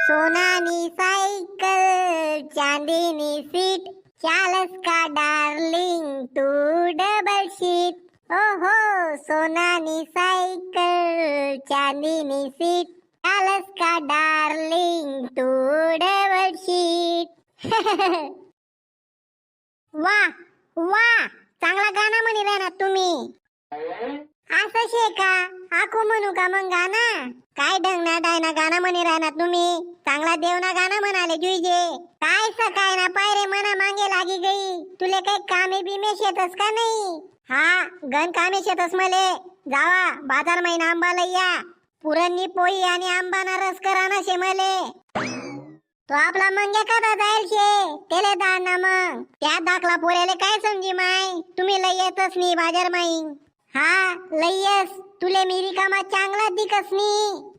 सोनानी cycle चांदीनी seat, चालस का darling तू double sheet. ओ हो सोनानी सायकल चांदीनी सीट, चालस का डार्लिंग तू डबल शीट. वा वा, चांगला गाणं म्हणी राहणार तुम्ही. असं शे का? आखो म्हणू का मग गाणं? काय ढंगना डायना गाणं म्हणी राहणार तुम्ही. चांगला देवना गाणं म्हणाले जुईजे. काय सकाय ना पायरे मना मागे लागी गई. तुले काही कामे बिमे शेतस का नाही? हा गण कामे शेतस मले. जावा बाजार महिना आंबा लई या. पुरणनी पोळी आणि आंबाना रस करा ना शे मले. तो आपला मंगे कदा जाईल शे तेले दान ना मग. त्या दाखला पोऱ्याले काय समजी माय. तुम्ही लई येतच नाही बाजार माई. हा लई येस. तुले मी रिकामा चांगला दिकस नी.